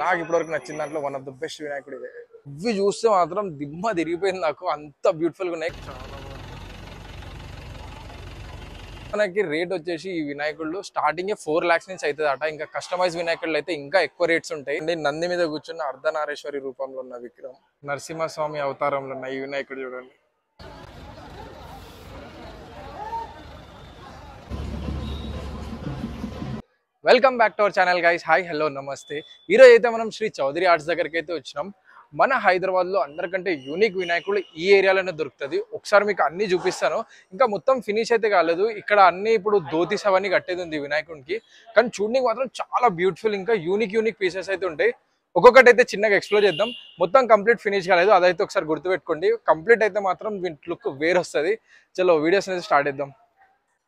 నాకు ఇప్పటివరకు నచ్చిన దాంట్లో వన్ ఆఫ్ ద బెస్ట్ వినాయకుడు ఇదే. ఇవి చూస్తే మాత్రం దిమ్మ తిరిగిపోయింది నాకు, అంత బ్యూటిఫుల్గా ఉన్నాయి. మనకి రేట్ వచ్చేసి ఈ వినాయకుళ్ళు స్టార్టింగ్ 4 lakhs నుంచి అవుతుంది అట. ఇంకా కస్టమైజ్ వినాయకుళ్ళు అయితే ఇంకా ఎక్కువ రేట్స్ ఉంటాయి. నంది మీద కూర్చున్న అర్ధనారేశ్వరి రూపంలో ఉన్న విగ్రహం, నరసింహస్వామి అవతారంలో ఉన్న ఈ వినాయకుడు చూడండి. Welcome back to our channel guys. Hi, hello, నమస్తే. ఈరోజు అయితే మనం శ్రీ చౌదరి ఆర్ట్స్ దగ్గరికి అయితే వచ్చినాం. మన హైదరాబాద్లో అందరికంటే యూనిక్ వినాయకుడు ఈ ఏరియాలోనే దొరుకుతుంది. ఒకసారి మీకు అన్ని చూపిస్తాను. ఇంకా మొత్తం ఫినిష్ అయితే కాలేదు. ఇక్కడ అన్ని ఇప్పుడు ధోతీస్ అవన్నీ కట్టేది ఉంది వినాయకుడికి. కానీ చూడడానికి మాత్రం చాలా బ్యూటిఫుల్, ఇంకా యూనిక్ పీసెస్ అయితే ఉంటాయి. ఒక్కొక్కటి అయితే చిన్నగా ఎక్స్ప్లోర్ చేద్దాం. మొత్తం కంప్లీట్ ఫినిష్ కాలేదు, అదైతే ఒకసారి గుర్తుపెట్టుకోండి. కంప్లీట్ అయితే మాత్రం లుక్ వేరు వస్తుంది. చలో వీడియోస్ అయితే స్టార్ట్ చేద్దాం.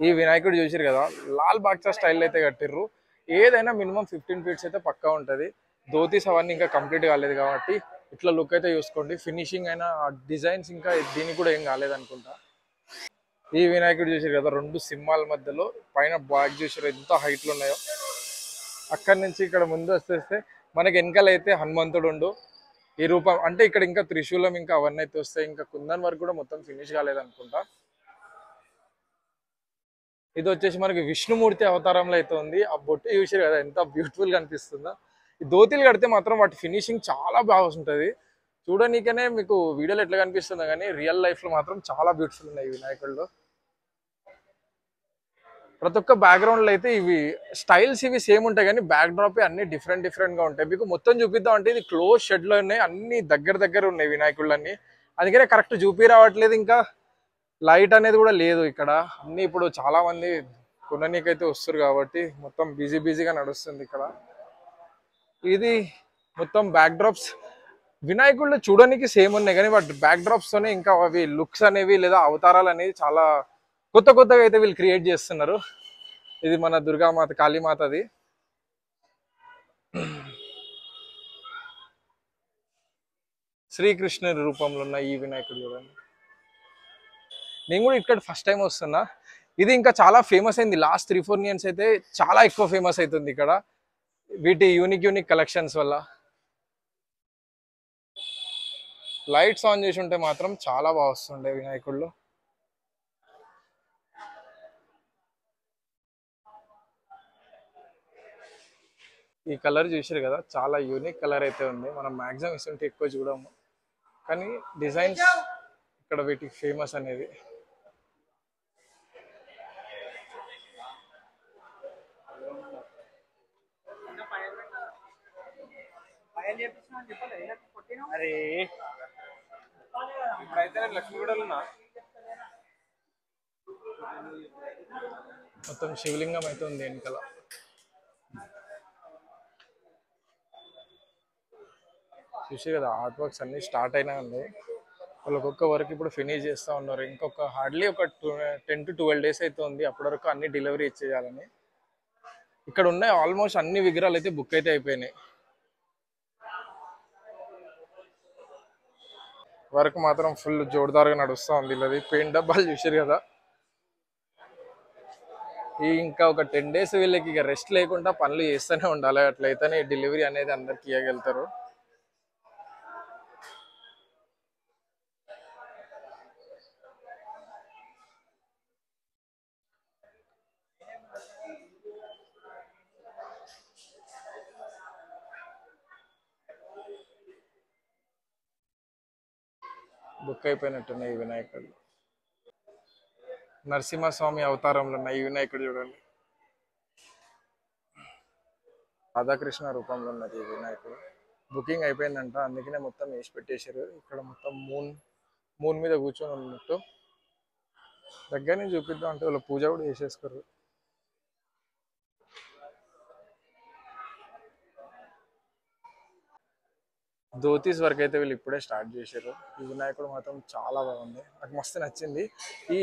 ఈ వినాయకుడు చూసారు కదా, లాల్ బాగ్చా స్టైల్ అయితే కట్టిర్రు. ఏదైనా మినిమం 15 feet అయితే పక్కా ఉంటుంది. ధోతీస్ అవన్నీ ఇంకా కంప్లీట్ కాలేదు కాబట్టి ఇట్లా లుక్ అయితే చూసుకోండి. ఫినిషింగ్ అయినా డిజైన్స్ ఇంకా దీనికి కూడా ఏం కాలేదనుకుంటా. ఈ వినాయకుడు చూసారు కదా, 2 సింహాల మధ్యలో పైన బాగ్ చూసారు ఎంత హైట్లో ఉన్నాయో. అక్కడి నుంచి ఇక్కడ ముందు వస్తే మనకి వెనకాల అయితే హనుమంతుడు ఉండు. ఈ రూపం అంటే ఇక్కడ ఇంకా త్రిశూలం ఇంకా అవన్నీ అయితే వస్తాయి. ఇంకా కుందన్ వరకు కూడా మొత్తం ఫినిష్ కాలేదనుకుంటా. ఇది వచ్చేసి మనకి విష్ణుమూర్తి అవతారంలో అయితే ఉంది. ఆ బొట్టు చూసారు కదా ఎంత బ్యూటిఫుల్ గా అనిపిస్తుందో. ఈ ధోతీలు కడితే మాత్రం వాటి ఫినిషింగ్ చాలా బాగా ఉంటుంది. చూడనీకనే మీకు వీడియోలో ఎట్లా కనిపిస్తుందో కానీ రియల్ లైఫ్ లో మాత్రం చాలా బ్యూటిఫుల్ ఉన్నాయి వినాయకుల్లో. ప్రతి ఒక్క బ్యాక్గ్రౌండ్ లో అయితే ఇవి స్టైల్స్ ఇవి సేమ్ ఉంటాయి కానీ బ్యాక్ డ్రాప్ అన్ని డిఫరెంట్ గా ఉంటాయి. మీకు మొత్తం చూపిద్దాం అంటే ఇది క్లోజ్ షెడ్ లో ఉన్నాయి, అన్ని దగ్గర ఉన్నాయి వినాయకుళ్ళన్నీ. అందుకనే కరెక్ట్ చూపి రావట్లేదు. ఇంకా లైట్ అనేది కూడా లేదు ఇక్కడ. అన్ని ఇప్పుడు చాలా మంది కొననీకైతే వస్తారు కాబట్టి మొత్తం బిజీగా నడుస్తుంది ఇక్కడ. ఇది మొత్తం బ్యాక్ డ్రాప్స్. వినాయకుళ్ళు చూడడానికి సేమ్ ఉన్నాయి కానీ వాటి బ్యాక్ డ్రాప్స్ తోనే ఇంకా అవి లుక్స్ అనేవి లేదా అవతారాలు అనేవి చాలా కొత్తగా అయితే వీళ్ళు క్రియేట్ చేస్తున్నారు. ఇది మన దుర్గామాత, కాళీమాతది. శ్రీకృష్ణుడి రూపంలో ఉన్న ఈ వినాయకుడు చూడండి. నేను కూడా ఇక్కడ ఫస్ట్ టైం వస్తున్నా. ఇది ఇంకా చాలా ఫేమస్ అయింది. లాస్ట్ 3-4 years అయితే చాలా ఎక్కువ ఫేమస్ అవుతుంది ఇక్కడ వీటి యూనిక్ కలెక్షన్స్ వల్ల. లైట్స్ ఆన్ చేసి ఉంటే మాత్రం చాలా బాగా వస్తుండే వినాయకుళ్ళు. ఈ కలర్ చూసారు కదా, చాలా యూనిక్ కలర్ అయితే ఉంది. మనం మాక్సిమం ఇస్తుంటే ఎక్కువ చూడము కానీ డిజైన్స్ ఇక్కడ వీటికి ఫేమస్ అనేది. అరే ఇప్పుడైతే లక్ష్మీగూడలో మొత్తం శివలింగం అయితే ఉంది వెనకాల. చూసి కదా ఆర్ట్ వర్క్స్ అన్ని స్టార్ట్ అయినా ఉన్నాయి. వాళ్ళు ఒక్కొక్క వర్క్ ఇప్పుడు ఫినిష్ చేస్తూ ఉన్నారు. ఇంకొక హార్డ్లీ ఒక 10 to 12 days అయితే ఉంది. అప్పటి వరకు అన్ని డెలివరీ ఇచ్చేయాలని. ఇక్కడ ఉన్న ఆల్మోస్ట్ అన్ని విగ్రహాలు అయితే బుక్ అయితే అయిపోయినాయి. వర్క్ మాత్రం ఫుల్ జోరుదారుగా నడుస్తూ ఉంది. ఇది పెయింట్ డబ్బాలు చూసారు కదా. ఈ ఇంకా ఒక 10 days వీళ్ళకి ఇక రెస్ట్ లేకుండా పనులు చేస్తూనే ఉండాలి. అట్లయితేనే డెలివరీ అనేది అందరికి ఇవ్వగలుగుతారు. బుక్ అయిపోయినట్టున్నాయి ఈ వినాయకుడు. నరసింహస్వామి అవతారంలో ఉన్న ఈ వినాయకుడు చూడండి. రాధాకృష్ణ రూపంలో ఉన్నది ఈ వినాయకుడు. బుకింగ్ అయిపోయిందంట, అందుకనే మొత్తం వేసి పెట్టేశారు. ఇక్కడ మొత్తం మూన్ మీద కూర్చొని ఉన్నట్టు. దగ్గర నుంచి చూపిద్దాం అంటే వాళ్ళు పూజ కూడా చేసేసుకోరు. ధోతీస్ వరకు అయితే వీళ్ళు ఇప్పుడే స్టార్ట్ చేశారు. ఈ వినాయకుడు మాత్రం చాలా బాగుంది, నాకు మస్తు నచ్చింది. ఈ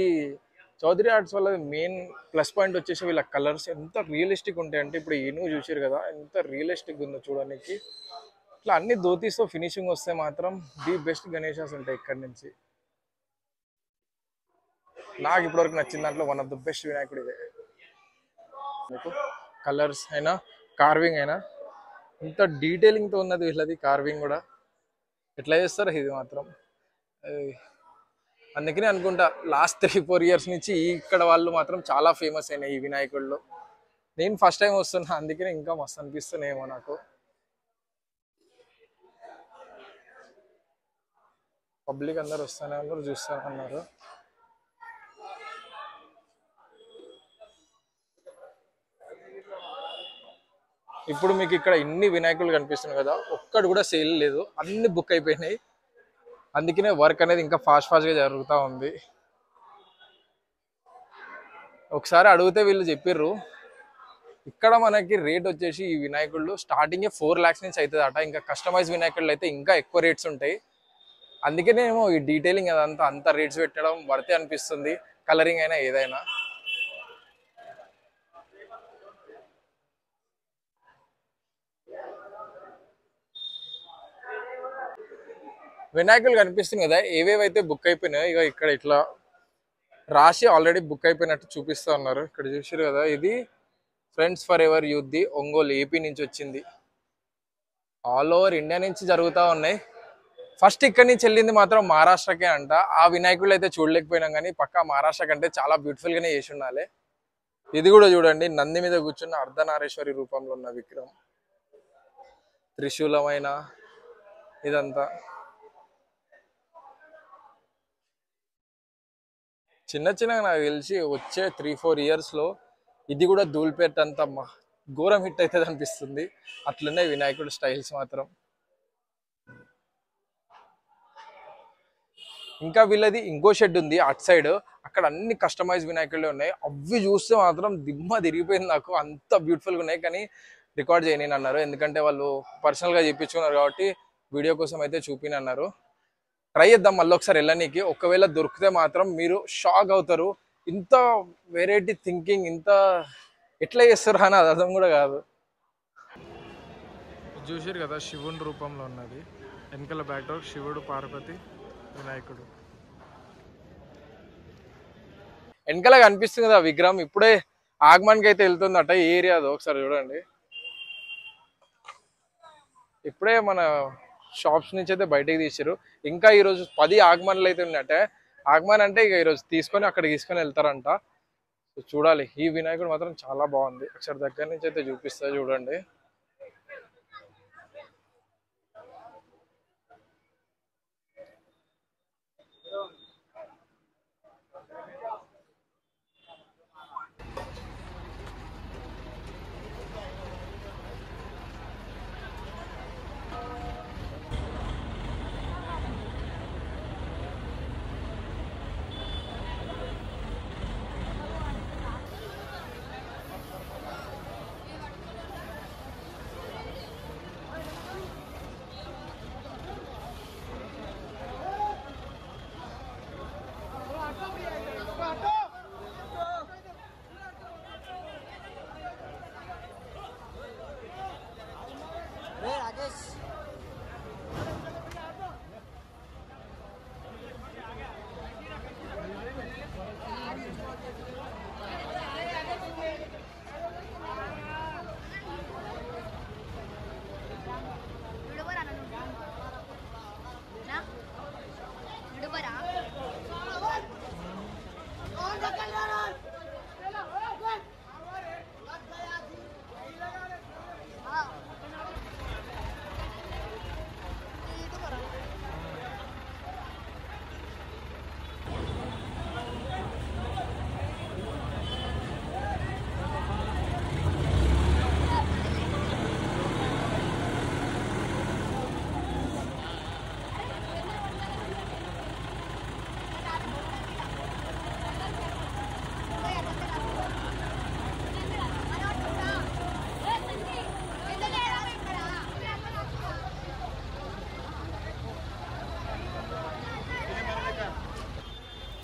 చౌదరి ఆర్ట్స్ వల్ల మెయిన్ ప్లస్ పాయింట్ వచ్చేసి వీళ్ళ కలర్స్ ఎంత రియలిస్టిక్ ఉంటాయి అంటే, ఇప్పుడు ఏనుగు చూసారు కదా ఎంత రియలిస్టిక్ ఉందో చూడడానికి. ఇట్లా అన్ని ధోతీస్తో ఫినిషింగ్ వస్తే మాత్రం ది బెస్ట్ గణేషాస్ ఉంటాయి ఇక్కడ నుంచి. నాకు ఇప్పటివరకు నచ్చిన దాంట్లో వన్ ఆఫ్ ద బెస్ట్ వినాయకుడు ఇదే. మీకు కలర్స్ అయినా కార్వింగ్ అయినా ఇంత డీటెయిలింగ్తో ఉన్నది వీళ్ళది కార్వింగ్ కూడా. ఎట్లా చేస్తారు ఇది మాత్రం. అందుకనే అనుకుంటా లాస్ట్ 3-4 ఇయర్స్ నుంచి ఇక్కడ వాళ్ళు మాత్రం చాలా ఫేమస్ అయినాయి ఈ వినాయకుళ్ళు. నేను ఫస్ట్ టైం వస్తున్నా, అందుకనే ఇంకా మస్తు అనిపిస్తున్నాయేమో నాకు. పబ్లిక్ అందరు వస్తూనే ఉన్నారు, చూస్తూనే ఉన్నారు. ఇప్పుడు మీకు ఇక్కడ ఇన్ని వినాయకులు కనిపిస్తున్నాయి కదా, ఒక్కడు కూడా సేల్ లేదు, అన్ని బుక్ అయిపోయినాయి. అందుకనే వర్క్ అనేది ఇంకా ఫాస్ట్గా జరుగుతూ ఉంది. ఒకసారి అడిగితే వీళ్ళు చెప్పిర్రు ఇక్కడ మనకి రేట్ వచ్చేసి ఈ వినాయకుళ్ళు స్టార్టింగే 4 lakhs నుంచి అవుతుంది అట. ఇంకా కస్టమైజ్ వినాయకుళ్ళు అయితే ఇంకా ఎక్కువ రేట్స్ ఉంటాయి. అందుకనేమో ఈ డీటెయిలింగ్ అదంతా అంత రేట్స్ పెట్టడం వర్తే అనిపిస్తుంది, కలరింగ్ అయినా ఏదైనా. వినాయకులు కనిపిస్తుంది కదా, ఏవేవైతే బుక్ అయిపోయినాయో ఇక ఇక్కడ ఇట్లా రాసి ఆల్రెడీ బుక్ అయిపోయినట్టు చూపిస్తూ ఉన్నారు. ఇక్కడ చూసారు కదా, ఇది friends for ever youth the Ongole AP నుంచి వచ్చింది. ఆల్ ఓవర్ ఇండియా నుంచి జరుగుతూ ఉన్నాయి. ఫస్ట్ ఇక్కడి నుంచి వెళ్ళింది మాత్రం మహారాష్ట్రకే అంట. ఆ వినాయకులు అయితే చూడలేకపోయినాం కానీ పక్కా మహారాష్ట్ర కంటే చాలా బ్యూటిఫుల్గానే చేసి ఉండాలి. ఇది కూడా చూడండి, నంది మీద కూర్చున్న అర్ధనారేశ్వరి రూపంలో ఉన్న విగ్రహం, త్రిశూలమైన ఇదంతా. చిన్న చిన్నగా నాకు తెలిసి వచ్చే 3-4 ఇయర్స్లో ఇది కూడా ధూల్పేట అంతా ఘోరం హిట్ అవుతుంది అనిపిస్తుంది. అట్లున్నాయి వినాయకుడు స్టైల్స్ మాత్రం. ఇంకా వీళ్ళది ఇంకో షెడ్ ఉంది అటు సైడ్, అక్కడ అన్ని కస్టమైజ్ వినాయకులే ఉన్నాయి. అవి చూస్తే మాత్రం దిమ్మ తిరిగిపోయింది నాకు, అంత బ్యూటిఫుల్గా ఉన్నాయి. కానీ రికార్డ్ చేయని అన్నారు, ఎందుకంటే వాళ్ళు పర్సనల్గా చేయించుకున్నారు కాబట్టి వీడియో కోసం అయితే చూపినన్నారు. ట్రై చేద్దాం మళ్ళీ ఒకసారి వెళ్ళనీకి. ఒకవేళ దొరికితే మాత్రం మీరు షాక్ అవుతారు. ఇంత వెరైటీ థింకింగ్, ఇంత ఎట్లా చేస్తారు అని అది అర్థం కూడా కాదు. చూసారు కదా, శివుని రూపంలో ఉన్నది. వెనకాల బ్యాక్డ్రాప్ శివుడు, పార్వతి, వినాయకుడు. వెనకాల కనిపిస్తుంది కదా విగ్రహం, ఇప్పుడే ఆగమన్కి అయితే వెళ్తుందట. ఈ ఏరియాదో ఒకసారి చూడండి. ఇప్పుడే మన షాప్స్ నుంచి అయితే బయటకు తీసారు. ఇంకా ఈరోజు 10 ఆగమన్లు అయితే ఉన్నట్టే. ఆగమన్ అంటే ఇక ఈరోజు తీసుకొని అక్కడికి తీసుకొని వెళ్తారంట. చూడాలి. ఈ వినాయకుడు మాత్రం చాలా బాగుంది. ఒకసారి దగ్గర నుంచి అయితే చూపిస్తా చూడండి.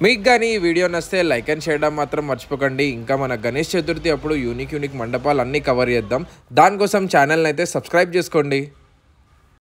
మీకు కానీ ఈ వీడియో నచ్చితే లైక్ అండ్ షేర్ మాత్రం మర్చిపోకండి. ఇంకా మన గణేష్ చతుర్థి అప్పుడు యూనిక్ మండపాలు అన్నీ కవర్ చేద్దాం. దానికోసం ఛానల్ని అయితే సబ్స్క్రైబ్ చేసుకోండి.